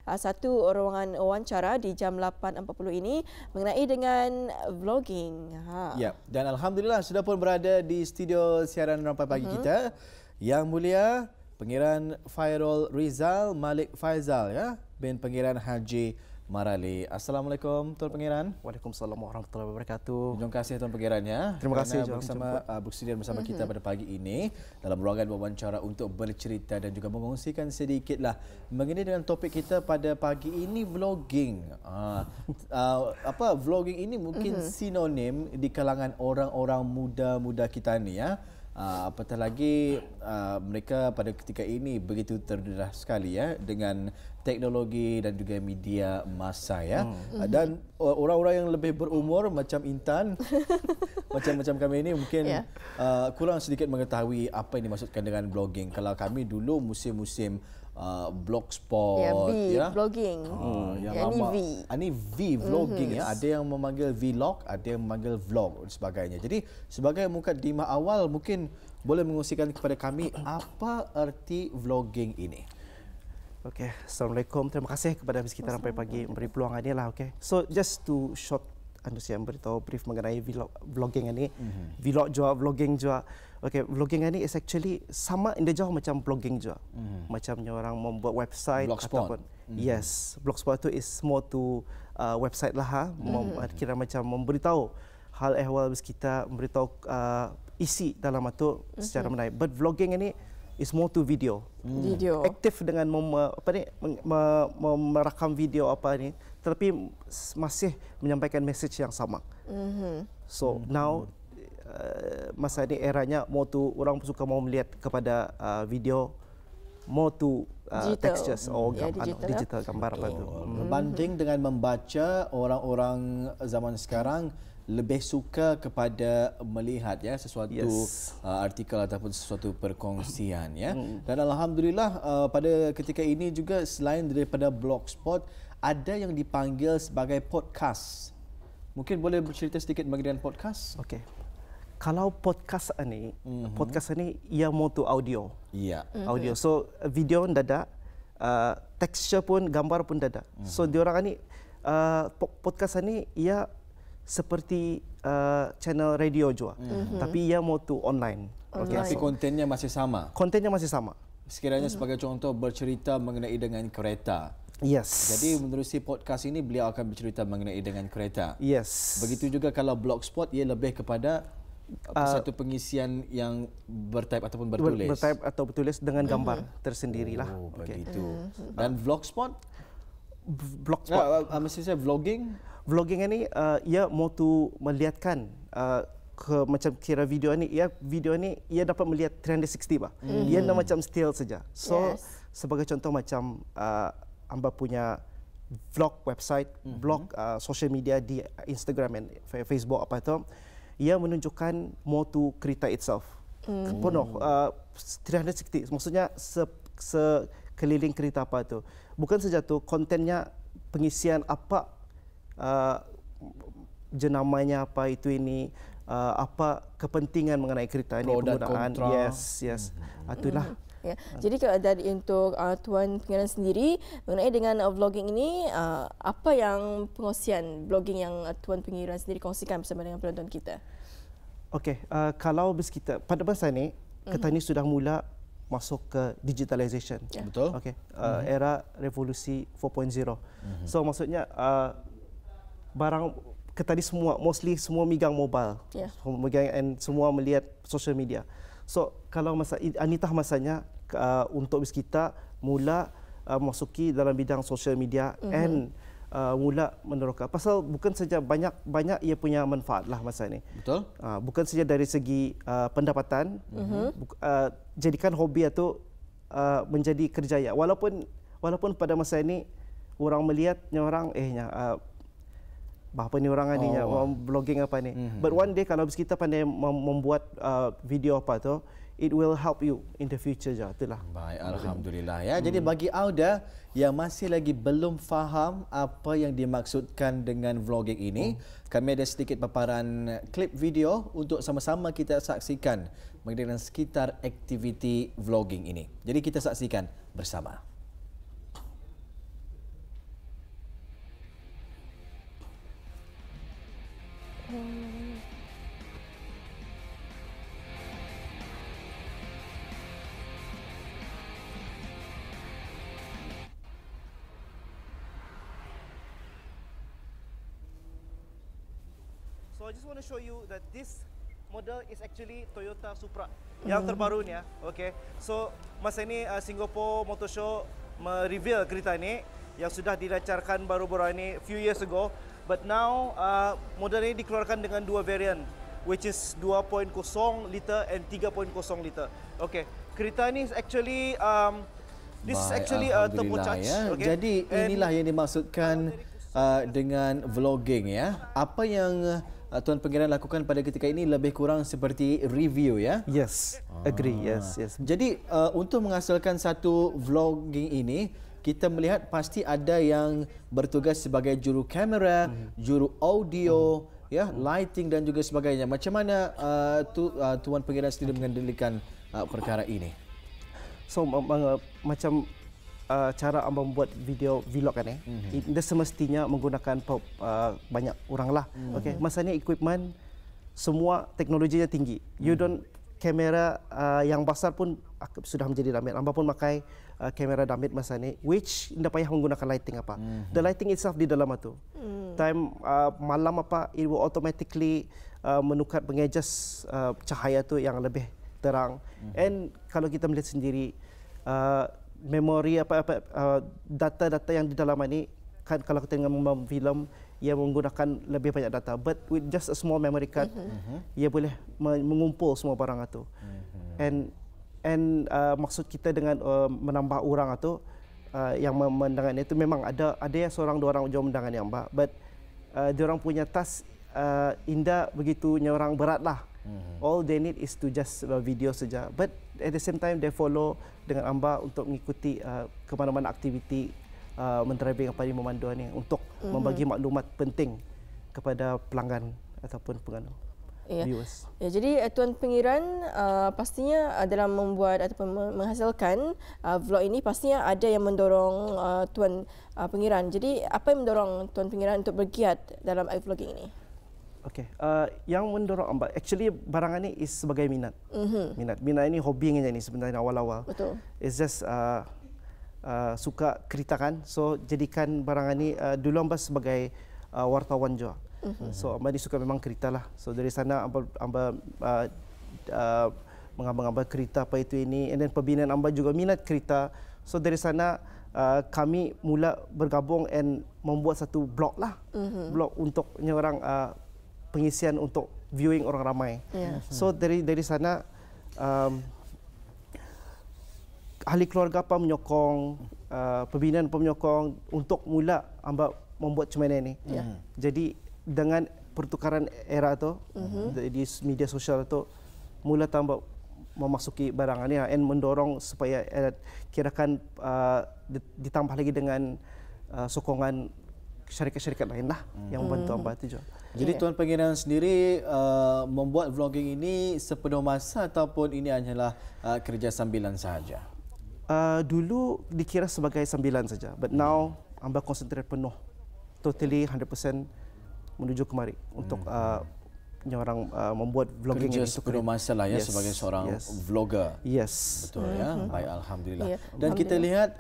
satu ruangan wawancara di jam 8.40 ini mengenai dengan vlogging. Ya, dan alhamdulillah sudah pun berada di studio siaran Rampai Pagi kita. Yang mulia Pengiran Fairul Rizal Malik Faizal, ya, bin Pengiran Haji Marali. Assalamualaikum Tuan Pengiran. Waalaikumsalam warahmatullahi wabarakatuh. Terima kasih Tuan Pengiran, ya. Terima kasih bersedia bersama kita pada pagi ini dalam ruangan wawancara untuk bercerita dan juga mengongsikan sedikitlah mengenai dengan topik kita pada pagi ini, vlogging. Vlogging ini mungkin sinonim di kalangan orang-orang muda-muda kita ni, ya. Apatah lagi mereka pada ketika ini begitu terdedah sekali, ya, dengan teknologi dan juga media massa, ya. Dan orang-orang yang lebih berumur macam Intan macam kami ini mungkin kurang sedikit mengetahui apa yang dimaksudkan dengan blogging. Kalau kami dulu musim-musim blogspot, vlogging. Yang ini lama. V. Ini V vlogging, ya. Ada yang memanggil vlog, ada yang memanggil vlog dan sebagainya. Jadi sebagai mukadimah awal, mungkin boleh mengungsikan kepada kami apa arti vlogging ini. Okey, Assalamualaikum. Terima kasih kepada kita Rampai Pagi memberi peluang ini lah. Okey. So just to short beritahu brief mengenai vlogging ini. Vlog juga, vlogging juga. Okey, vlogging ini is actually sama in the jauh macam blogging juga. Macamnya orang membuat website Blogspot. ataupun yes, blogspot itu is more to website lah. Kira macam memberitahu hal ehwal kita, memberitahu isi dalam itu secara menarik. But vlogging ini is more to video. Aktif dengan merakam video apa ni, tetapi masih menyampaikan message yang sama. So now masa ini eranya more to orang suka mau melihat kepada video, more to textures digital gambar apa tu. Berbanding dengan membaca, orang-orang zaman sekarang lebih suka kepada melihat, ya, sesuatu artikel ataupun sesuatu perkongsian, ya. Dan alhamdulillah pada ketika ini juga selain daripada blogspot, ada yang dipanggil sebagai podcast. Mungkin boleh bercerita sedikit mengenai podcast? Okey. Kalau podcast ini ia mau tu audio. Ya. Audio. So video pun ada, texture pun, gambar pun ada. So diorang ini podcast ini ia seperti channel radio juga, tapi ia mau tu online. Okay. Tapi kontennya masih sama. Kontennya masih sama. Sekiranya sebagai contoh bercerita mengenai dengan kereta. Yes. Jadi menerusi podcast ini beliau akan bercerita mengenai dengan kereta. Yes. Begitu juga kalau blogspot, ia lebih kepada satu pengisian yang bertype ataupun bertulis. Bertype atau bertulis dengan gambar tersendirilah. Oh, begitu. Dan vlogspot? Blogspot. Mesti saya vlogging. Vlogging ini ia mau tu melihatkan macam kira video ni ia dapat melihat 360 bah. Ia nak macam still saja. So sebagai contoh macam amba punya vlog website, blog social media di Instagram dan Facebook apa itu, ia menunjukkan mau tu kereta itself. Penuh 360, maksudnya sekeliling kereta apa itu. Bukan saja tu, kontennya pengisian apa jenamanya apa itu ini, apa kepentingan mengenai kereta ini, penggunaan kontra. yes itulah. Ya. Jadi kalau dari untuk Tuan Pengiran sendiri mengenai dengan vlogging ini, apa yang pengongsian vlogging yang Tuan Pengiran sendiri kongsikan bersama dengan penonton kita? Okey, kalau kita pada masa ini kita ini sudah mula masuk ke digitalization. Betul. Okey, era revolusi 4.0. So maksudnya barang kita ni mostly semua megang mobile, megang and semua melihat social media. So kalau anitah masanya untuk kita mula masuki dalam bidang social media and mula meneroka. Pasal bukan saja banyak ia punya manfaat lah masa ni. Betul. Bukan saja dari segi pendapatan, jadikan hobi itu menjadi kerjaya. Walaupun pada masa ini orang melihatnya orang apa ni orang ni blogging apa ni. But one day kalau kita pandai membuat video apa tu, it will help you in the future je. Itulah. Baik, alhamdulillah, ya. Jadi bagi Auda yang masih lagi belum faham apa yang dimaksudkan dengan vlogging ini, kami ada sedikit paparan klip video untuk sama-sama kita saksikan mengenai sekitar aktiviti vlogging ini. Jadi kita saksikan bersama. So I just want to show you that this model is actually Toyota Supra yang terbaru ni ya. Okay. So masa ini Singapore Motor Show mereveal kereta ni yang sudah dilancarkan baru-baru ini few years ago. But now model ini dikeluarkan dengan dua variant, which is 2.0 liter and 3.0 liter. Okay. Kereta ni actually this is actually a turbocharged. Ya. Okay. Jadi inilah yang dimaksudkan dengan vlogging ya. Apa yang Tuan Pangeran lakukan pada ketika ini lebih kurang seperti review ya. Yes, agree. Yes. Jadi untuk menghasilkan satu vlogging ini, kita melihat pasti ada yang bertugas sebagai juru kamera, juru audio, ya, lighting dan juga sebagainya. Macam mana Tuan Pangeran sendiri mengendalikan perkara ini? So macam cara amba membuat video vlog kan dia semestinya menggunakan banyak orang lah. Okay, masanya equipment semua teknologinya tinggi. You don't kamera yang besar pun sudah menjadi damit. Amba pun pakai kamera damit masa ni, which tidak payah menggunakan lighting apa. The lighting itself di dalam itu. Time malam apa, it will automatically menukar pengadjust cahaya tu yang lebih terang. And kalau kita melihat sendiri memori data-data yang di dalam ini kan, kalau kita tengok membuat filem ia menggunakan lebih banyak data, but with just a small memory card ia boleh mengumpul semua barang itu. And maksud kita dengan menambah orang itu yang mendengar itu memang ada yang seorang dua orang jauh mendengar yang but diorang punya task indah begitu orang berat lah. All they need is to just video saja, but at the same time they follow dengan amba untuk mengikuti ke mana-mana aktiviti mendriving apa di memandu ni untuk membagi maklumat penting kepada pelanggan ataupun viewers. Ya, jadi Tuan Pangeran pastinya dalam membuat ataupun menghasilkan vlog ini pastinya ada yang mendorong Tuan Pangeran. Jadi apa yang mendorong Tuan Pangeran untuk bergiat dalam vlogging ini? Okay, yang mendorong amba actually barang ini is sebagai minat. Minat ini hobi ni sebenarnya awal-awal. Betul. It's just suka kereta kan, so jadikan barang ini dulu amba sebagai wartawan juga. So amba ni suka memang kereta lah. So dari sana amba mengambang-ambang kereta apa itu ini, and then pembinaan amba juga minat kereta. So dari sana kami mula bergabung and membuat satu blog lah, blog untuk orang pengisian untuk viewing orang ramai. So dari sana ahli keluarga apa menyokong, pembinaan apa menyokong untuk mula amba membuat macam mana ni. Jadi dengan pertukaran era tu di media sosial tu mula tambah memasuki barang ni and mendorong supaya kirakan ditambah lagi dengan sokongan syarikat-syarikat lain lah yang membantu amba tu juga. Jadi Tuan Pangeran sendiri membuat vlogging ini sepenuh masa ataupun ini hanyalah kerja sambilan sahaja? Dulu dikira sebagai sambilan saja, but now amba konsentrate penuh, totally 100% menuju kemari untuk orang membuat vlogging kerja ini sepenuh masa lah ya, sebagai seorang vlogger. Yes. Betul ya. Baik, alhamdulillah. Dan kita lihat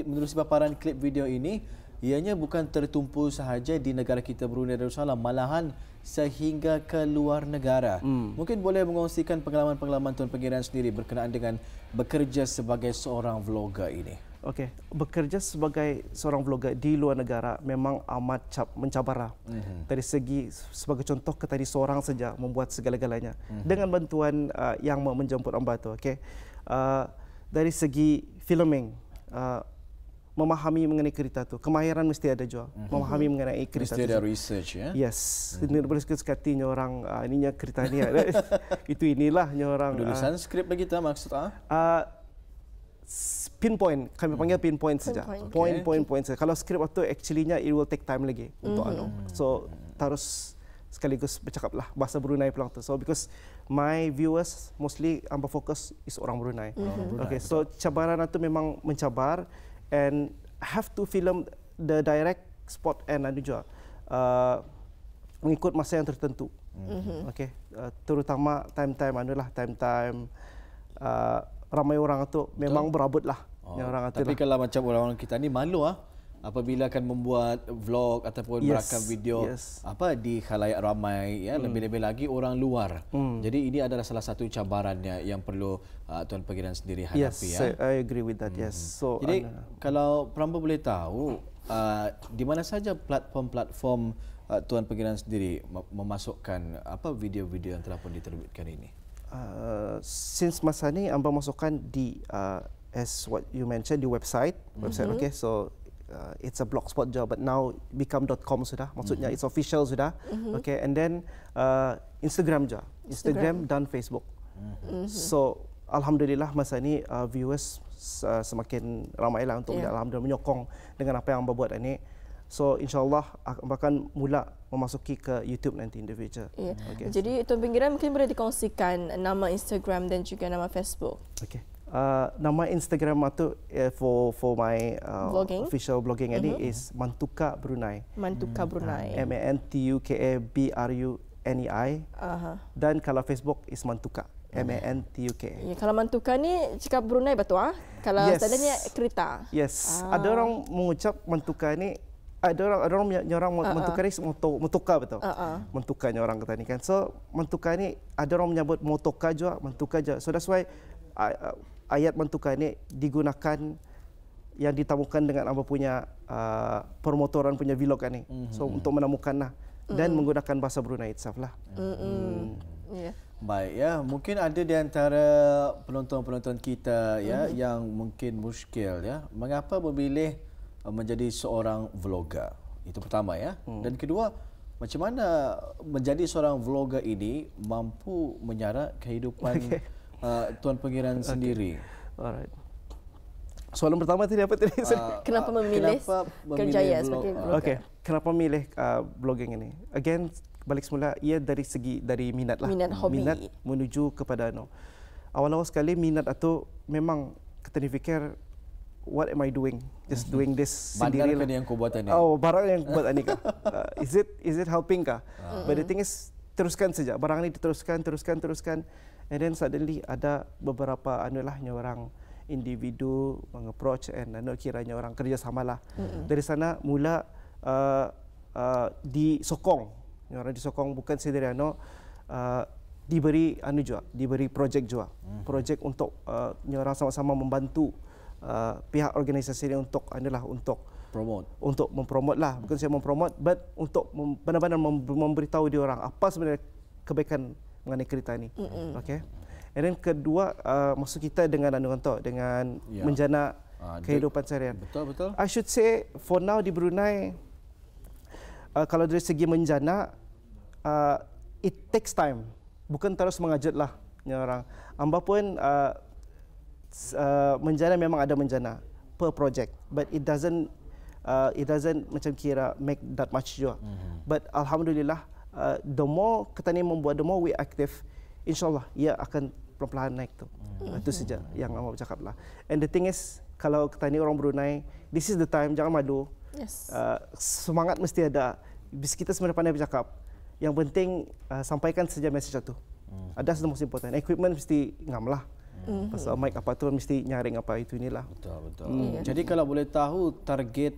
menerusi paparan klip video ini, ianya bukan tertumpu sahaja di negara kita Brunei Darussalam, malahan sehingga ke luar negara. Mungkin boleh mengongsikan pengalaman-pengalaman Tuan Pangeran sendiri berkenaan dengan bekerja sebagai seorang vlogger ini. Okey, bekerja sebagai seorang vlogger di luar negara memang amat mencabar. Dari segi sebagai contoh ke tadi seorang saja membuat segala-galanya dengan bantuan yang menjemput amba tu. Okey, dari segi filming, memahami mengenai kereta tu, kemahiran mesti ada juga. Memahami mengenai kereta mesti ada research ya. Yes, ini boleh sekati orang ininya kereta ni itu inilah orang tulisan skrip lagi tak maksud pinpoint, kami panggil pinpoint saja. Point saja. Kalau skrip itu actually-nya it will take time lagi untuk so harus sekaligus bercakaplah bahasa Brunei pulang tu. So because my viewers mostly amba fokus is orang Brunei. Okay, so cabaran itu memang mencabar. And have to film the direct spot and juga mengikut masa yang tertentu. Okay, terutama time-time ramai orang itu memang berabut lah. Tapi kalau macam orang kita ni malu apabila akan membuat vlog ataupun merakam video di khalayak ramai ya, lebih-lebih lagi orang luar. Jadi ini adalah salah satu cabarannya yang perlu Tuan Pangeran sendiri hadapi. Yes, I agree with that. Yes. So jadi kalau Pramba boleh tahu di mana saja platform-platform Tuan Pangeran sendiri memasukkan video-video yang telah pun diterbitkan ini? Since masa ni Amba masukkan di as what you mentioned di website. Okay, so it's a blogspot job, but now become.com sudah. Maksudnya it's official sudah. Okay, and then Instagram juga, Instagram dan Facebook. So alhamdulillah masa ni viewers semakin ramailah untuk alhamdulillah menyokong dengan apa yang Amba buat ini. So insyaAllah akan mula memasuki ke YouTube nanti in the future. Okay. Jadi Tuan Pangeran mungkin boleh dikongsikan nama Instagram dan juga nama Facebook. Okay. Nama Instagram itu for my official blogging ini is Mantuka Brunei. Mantuka Brunei. MANTUKA BRUNEI. Dan kalau Facebook is Mantuka. MANTUKA. Ya, kalau Mantuka ni cakap Brunei betul ah? Kalau tandanya kereta. Yes. Ada orang mengucap Mantuka ni, ada orang Mantuka ni motoka betul. Mantukanya orang kata ni kan. So Mantuka ni ada orang menyebut motoka juga, Mantuka juga. So that's why ayat Mantuka ni digunakan yang ditemukan dengan apa punya permotoran punya vlog ni. So untuk menemukanlah dan menggunakan bahasa Brunei itself lah. Baik ya, mungkin ada di antara penonton-penonton kita ya yang mungkin muskil ya, mengapa memilih menjadi seorang vlogger? Itu pertama ya. Dan kedua, macam mana menjadi seorang vlogger ini mampu menyarat kehidupan Tuan Pangeran sendiri? Alright. Soalan pertama tadi apa tadi? Kenapa memilih kerjaya sebagai vlogger? Okay. Kenapa memilih blogging ini? Again, balik semula ia dari minat lah. Minat hobi. Minat menuju kepada awal-awal sekali minat itu memang kita fikir what am I doing? Just doing this sendiri lah. Barang yang kau buat ini. Oh, barang yang kau buat ini kah? Is it helping kah? But the thing is teruskan saja. Barang ini diteruskan. And then suddenly ada beberapa orang individu meng-approach and kiranya orang kerjasamalah. Dari sana mula disokong. Orang disokong bukan sendiri diberi diberi projek juga. Projek untuk orang sama-sama membantu pihak organisasi ini untuk untuk mempromot lah, bukan saya mempromot, but untuk benar-benar memberitahu dia orang apa sebenarnya kebaikan mengenai kereta ini. Okay. And then kedua, maksud kita dengan dengan menjana kehidupan seharian. Betul. I should say for now di Brunei, kalau dari segi menjana, it takes time. Bukan terus mengajut lah orang. Amba pun menjana memang ada menjana per project, but it doesn't macam kira make that much juga. But alhamdulillah, the more kita ni membuat, the more we active, insyaAllah ia akan perlahan naik tu. Itu saja yang Amba cakap lah. And the thing is, kalau kita ni orang Brunei, this is the time, jangan malu. Semangat mesti ada. Kita sebenarnya pandai bercakap. Yang penting sampaikan saja message itu. Ada the most important. Equipment mesti ngam lah. Pasal mic apa tu mesti nyaring apa itu inilah. Betul. Jadi kalau boleh tahu target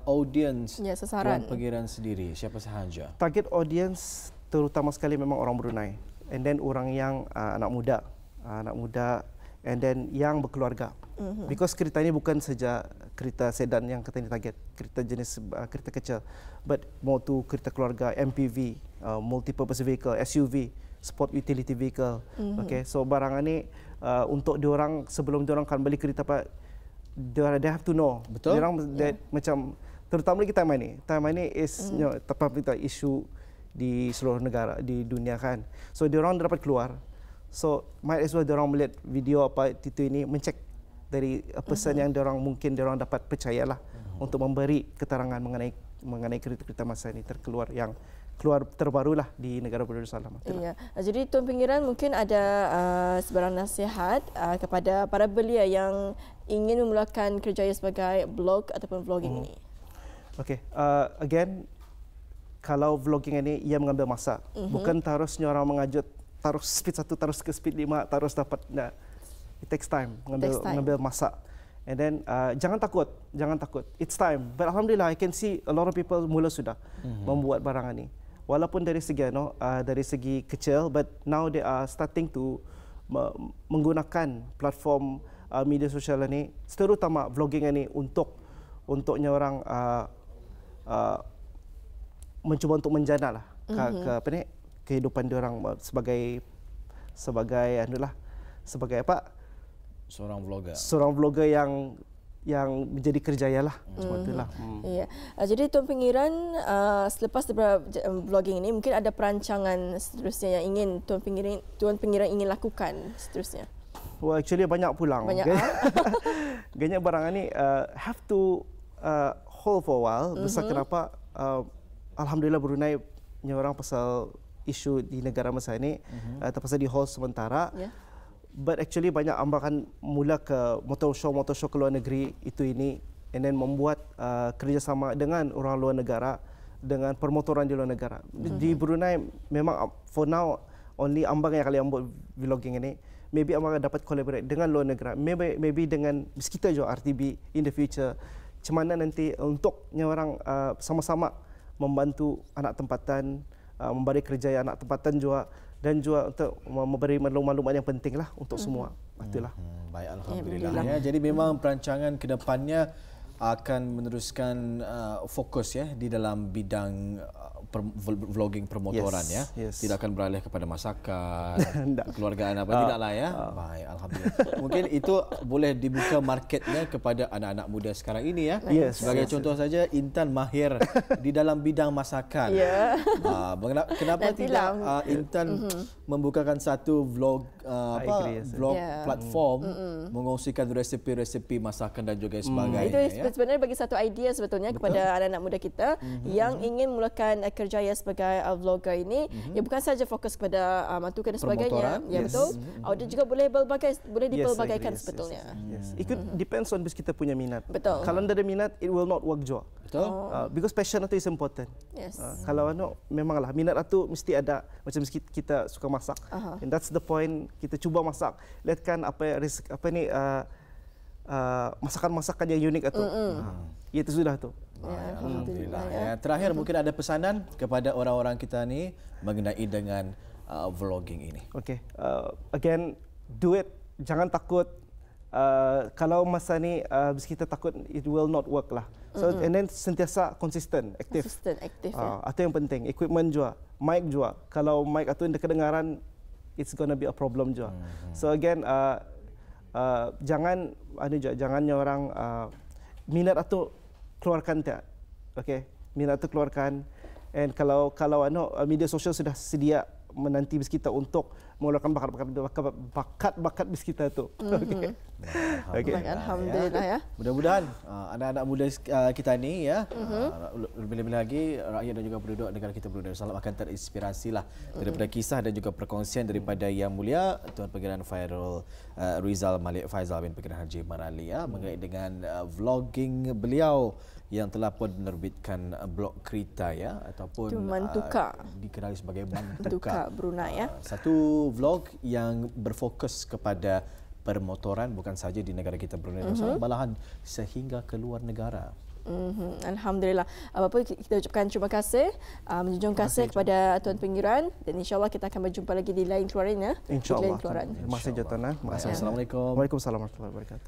audience sasaran Tuan Pangeran sendiri siapa sahaja? Target audience terutama sekali memang orang Brunei. And then orang yang anak muda and then yang berkeluarga. Because kereta ini bukan saja kereta sedan yang kita ini target, kereta jenis kereta kecil, but more to kereta keluarga, MPV, multi-purpose vehicle, SUV, sport utility vehicle. Okay, so barang ini untuk diorang sebelum diorang kan beli kereta apa, they have to know. Betul. Diorang macam terutama lagi time ini is tepat isu di seluruh negara di dunia kan. So diorang dapat keluar. So might as well diorang melihat video apa itu ini, mencek dari pesan yang diorang mungkin diorang dapat percayalah untuk memberi keterangan mengenai kereta-kereta masa ini yang keluar terbarulah di negara Darussalam. Iya. Jadi Tuan Pangeran mungkin ada sebarang nasihat kepada para belia yang ingin memulakan kerjaya sebagai blog ataupun vlogging ini. Okay. Again, kalau vlogging ini ia mengambil masa, bukan terusnya orang mengajut taruh speed 1, taruh ke speed 5, taruh dapat. It takes time, mengambil masa. And then jangan takut. It's time. But alhamdulillah, I can see a lot of people mula sudah membuat barangan ni. Walaupun dari segi kecil, but now they are starting to menggunakan platform media sosial ini, terutama vlogging ini untuknya orang mencuba untuk menjana lah ke kehidupan dia orang sebagai apa? Seorang vlogger yang menjadi kerjaya lah, macam itulah. Ya. Jadi Tuan Pengiran, selepas vlogging ini mungkin ada perancangan seterusnya yang ingin Tuan Pengiran ingin lakukan seterusnya. Well, actually banyak pulang. Banyak barang ni have to hold for a while. Besar kenapa? Alhamdulillah Brunei punya orang pasal isu di negara masa ini, terpaksa di hold sementara. But actually banyak ambakan mula ke motor show ke luar negeri ini, and then membuat kerjasama dengan orang luar negara, dengan permotoran di luar negara. Di Brunei memang for now only ambang yang kali yang buat vlogging ini. Maybe ambang dapat collaborate dengan luar negara. Maybe dengan kita juga RTB in the future. Macam mana nanti untuknya orang sama-sama membantu anak tempatan, memberi kerjaya anak tempatan juga, dan juga untuk memberi maklumat-maklumat yang pentinglah untuk semua. Itulah. Baik, alhamdulillah. Ya, jadi memang perancangan ke depannya akan meneruskan fokus ya di dalam bidang vlogging permotoran ya. Tidak akan beralih kepada masakan, keluargaan apa tidaklah ya. Baik, alhamdulillah. Mungkin itu boleh dibuka marketnya kepada anak-anak muda sekarang ini ya. Sebagai contoh saja, Intan mahir di dalam bidang masakan. Kenapa tidak Intan membukakan satu vlog platform mengongsikan resepi-resepi masakan dan juga sebagainya. Itu sebenarnya bagi satu idea sebetulnya kepada anak-anak muda kita yang ingin mulakan kerjaya sebagai vlogger ini. Ya, bukan saja fokus kepada matukan dan sebagainya. Ya, betul. Dia juga boleh dipelbagaikan sebetulnya. It depends on kita punya minat. Betul. Kalau tidak ada minat, it will not work juga. Betul. Because passion itu is important. Kalau memanglah minat itu mesti ada. Macam kita suka masak. And that's the point. Kita cuba masak. Lihatkan apa ni masakan-masakan yang unik itu. Itu sudah tu. Alhamdulillah. Ya, terakhir mungkin ada pesanan kepada orang-orang kita ni mengenai dengan vlogging ini. Okay. Again, do it. Jangan takut. Kalau masa ni kita takut, it will not work lah. So and then sentiasa konsisten, aktif. Aktif. Itu yang penting. Equipment juga, mic juga. Kalau mic itu ada kedengaran, it's gonna be a problem juga. So again, jangan orang minat atau keluarkan tak. Okay, minat atau keluarkan. And kalau media sosial sudah sedia menanti bis kita untuk mengeluarkan bakat-bakat bis kita tu. Alhamdulillah ya. Mudah-mudahan anak-anak muda kita ni ya, lebih-lebih lagi rakyat dan juga penduduk negara kita Brunei Darussalam akan terinspirasi lah daripada kisah dan juga perkongsian daripada Yang Mulia Tuan Pengiran Fairul Rizal Malik Faizal bin Pengiran Haji Marali ya, mengenai dengan vlogging beliau yang telah pun menerbitkan blog Krita ya, ataupun Mantuka, dikenali sebagai Mantuka Brunei ya. Satu vlog yang berfokus kepada permotoran bukan saja di negara kita Brunei Darussalam, malahan sehingga ke luar negara. Alhamdulillah. Apa-apa kita ucapkan terima kasih, menjunjung kasih kepada Tuan Pengiran, dan insya-Allah kita akan berjumpa lagi di lain keluaran ya. Insya-Allah. Terima kasih Jotana. Assalamualaikum. Waalaikumsalam warahmatullahi wabarakatuh.